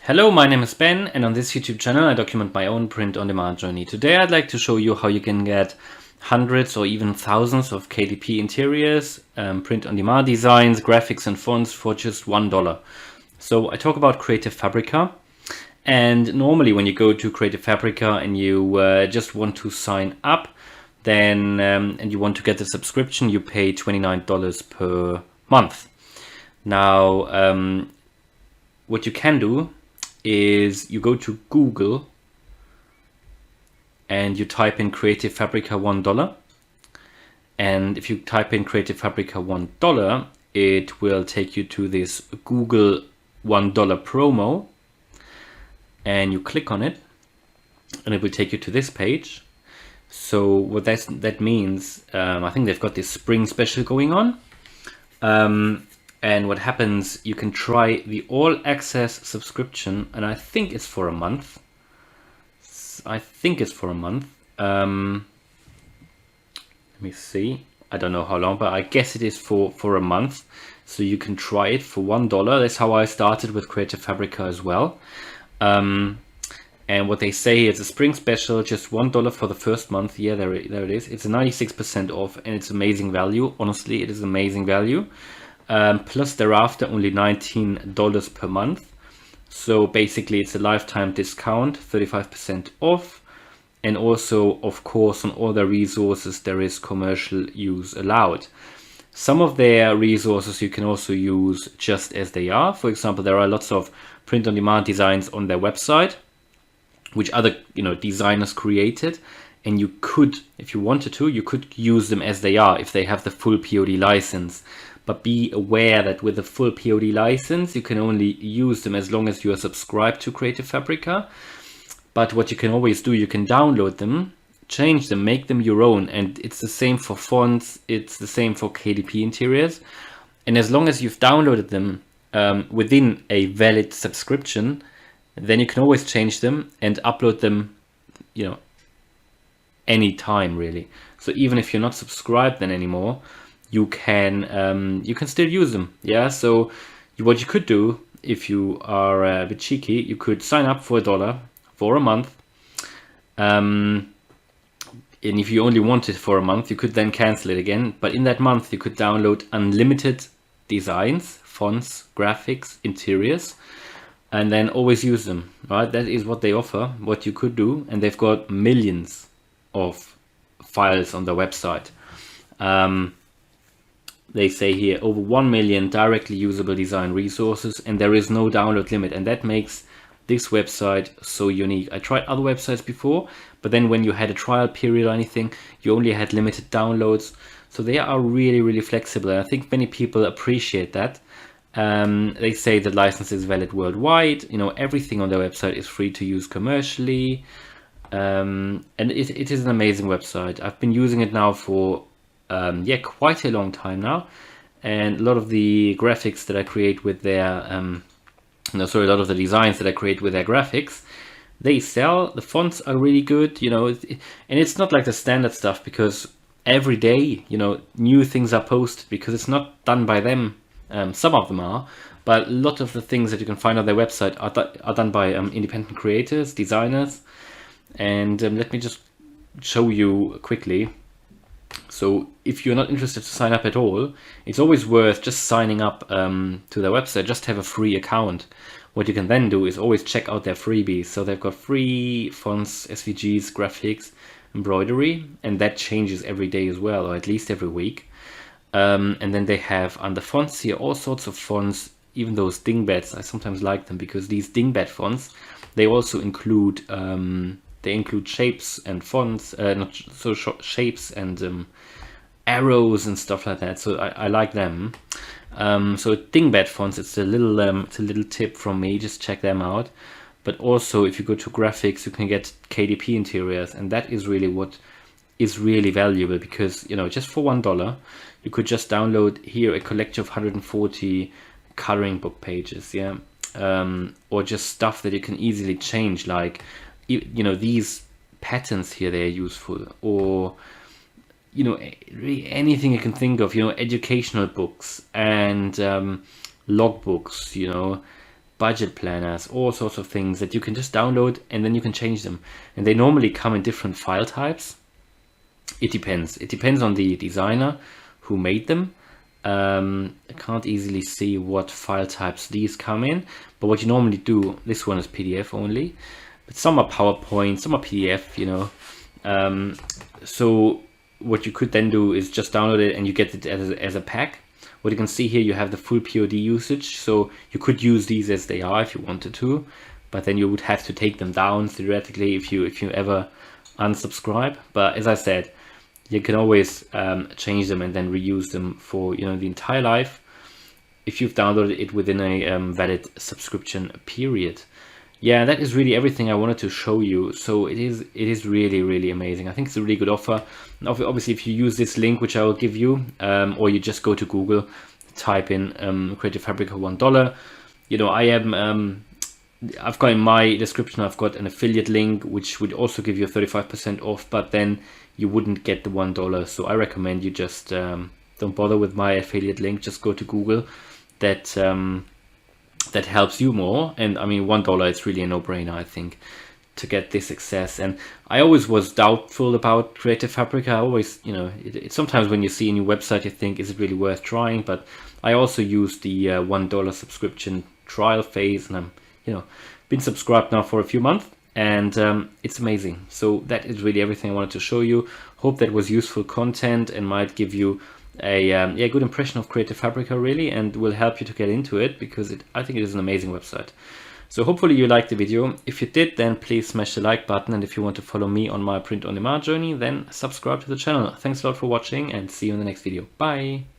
Hello, my name is Ben, and on this YouTube channel I document my own print-on-demand journey. Today I'd like to show you how you can get hundreds or even thousands of KDP interiors, print-on-demand designs, graphics and fonts for just $1. So I talk about Creative Fabrica, and normally when you go to Creative Fabrica and you just want to sign up, then and you want to get the subscription, you pay $29 per month. Now, what you can do is you go to Google and you type in Creative Fabrica $1. And if you type in Creative Fabrica $1, it will take you to this Google $1 promo. And you click on it and it will take you to this page. So what that means, I think they've got this spring special going on. And what happens, you can try the all access subscription, and I think it's for a month. Let me see. I don't know how long, but I guess it is for a month. So you can try it for $1. That's how I started with Creative Fabrica as well. And what they say is a spring special, just $1 for the first month. Yeah, there it is. It's a 96% off, and it's amazing value. Honestly, it is amazing value. Plus thereafter only $19 per month. So basically it's a lifetime discount, 35% off. And also, of course, on all their resources, there is commercial use allowed. Some of their resources you can also use just as they are. For example, there are lots of print-on-demand designs on their website, which other designers created. And you could, if you wanted to, you could use them as they are if they have the full POD license. But be aware that with a full POD license, you can only use them as long as you are subscribed to Creative Fabrica. But what you can always do, you can download them, change them, make them your own. And it's the same for fonts. It's the same for KDP interiors. And as long as you've downloaded them within a valid subscription, then you can always change them and upload them, anytime really. So even if you're not subscribed then anymore, you can still use them. Yeah, so what you could do, if you are a bit cheeky, you could sign up for $1 for a month, and if you only want it for a month, you could then cancel it again. But in that month you could download unlimited designs, fonts, graphics, interiors, and then always use them. Right, that is what they offer, what you could do. And they've got millions of files on their website. They say here over 1 million directly usable design resources, and there is no download limit, and that makes this website so unique. I tried other websites before, but then when you had a trial period or anything, you only had limited downloads. So they are really, really flexible, and I think many people appreciate that. They say the license is valid worldwide. Everything on their website is free to use commercially, and it is an amazing website. I've been using it now for quite a long time now, and a lot of the graphics that I create with their a lot of the designs that I create with their graphics, they sell. The fonts are really good, and it's not like the standard stuff, because every day new things are posted, because it's not done by them. Some of them are, but a lot of the things that you can find on their website are done by independent creators, designers. And let me just show you quickly. So if you're not interested to sign up at all, it's always worth just signing up to their website. Just have a free account. What you can then do is always check out their freebies. So they've got free fonts, SVGs, graphics, embroidery, and that changes every day as well, or at least every week. And then they have under fonts here all sorts of fonts, even those dingbats. I sometimes like them because these dingbat fonts, they also include shapes and fonts, shapes and arrows and stuff like that. So I like them. So dingbat fonts, it's a little tip from me. Just check them out. But also, if you go to graphics, you can get KDP interiors, and that is really what is really valuable, because just for $1, you could just download here a collection of 140 coloring book pages, or just stuff that you can easily change, like these patterns here, they are useful, or really anything you can think of, educational books and logbooks, budget planners, all sorts of things that you can just download and then you can change them. And they normally come in different file types. It depends on the designer who made them. I can't easily see what file types these come in, but what you normally do, this one is PDF only, but some are PowerPoint, some are PDF, you know. So what you could then do is just download it and you get it as a pack. What you can see here, you have the full POD usage, so you could use these as they are if you wanted to, but then you would have to take them down theoretically if you ever unsubscribe. But as I said, you can always change them and then reuse them for, you know, the entire life if you've downloaded it within a valid subscription period. Yeah, that is really everything I wanted to show you. So it is really amazing. I think it's a really good offer. And obviously, if you use this link, which I will give you, or you just go to Google, type in Creative Fabrica $1. You know, I've got in my description, I've got an affiliate link, which would also give you 35% off, but then you wouldn't get the $1. So I recommend you just don't bother with my affiliate link. Just go to Google. That helps you more. And I mean, $1, it's really a no-brainer, I think, to get this access. And I always was doubtful about Creative Fabrica. I always, you know, sometimes when you see a new website, you think, is it really worth trying? But I also use the $1 subscription trial phase, and I'm, you know, been subscribed now for a few months, and it's amazing. So that is really everything I wanted to show you. Hope that was useful content and might give you a good impression of Creative Fabrica, really, and will help you to get into it, because I think it is an amazing website. So hopefully you liked the video. If you did, then please smash the like button, and if you want to follow me on my print on demand journey, then subscribe to the channel. Thanks a lot for watching, and see you in the next video. Bye.